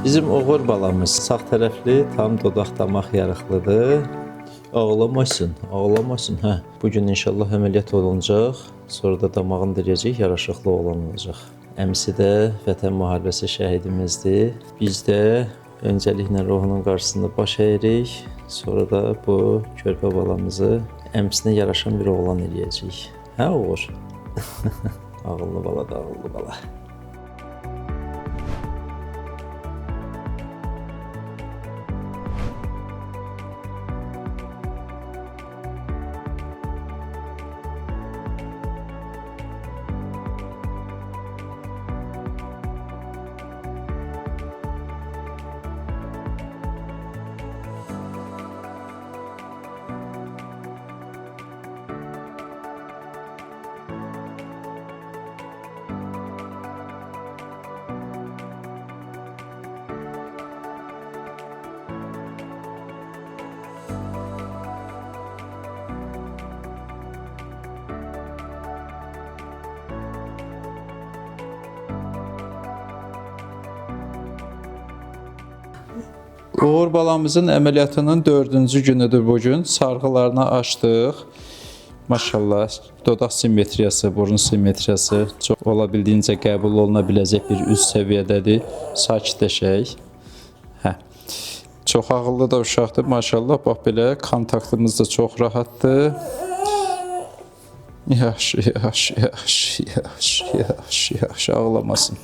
Bizim oğul balamız sağ tərəfli tam dodaq damaq yarıqlıdır. Ağlamasın, ağlamasın. Hə, bu gün inşallah əməliyyat olunacaq. Sonra da damağını dirəcək, yaraşıqlı oğlan olacaq. Əmisi də Vətən müharibəsi şəhidimizdir. Biz də öncəliklə ruhunun qarşısında baş əyirik. Sonra da bu körpə balamızı əmisinə yaraşan bir oğlan eləyəcəyik. Hə, oğul? Ağıllı bala da ağıllı bala. Uğur balamızın əməliyyatının 4-cü günüdür bugün. Sarğılarını açdıq. Maşallah, dodaq simmetriyası, burun simmetriyası çox ola bildiyincə qəbul oluna biləcək bir üst səviyyədədir. Sakitləşək. Hə. Çox ağıllı da uşaqdır, maşallah. Bax belə, kontaktımız da çox rahatdır. Yaxşı, ağlamasın.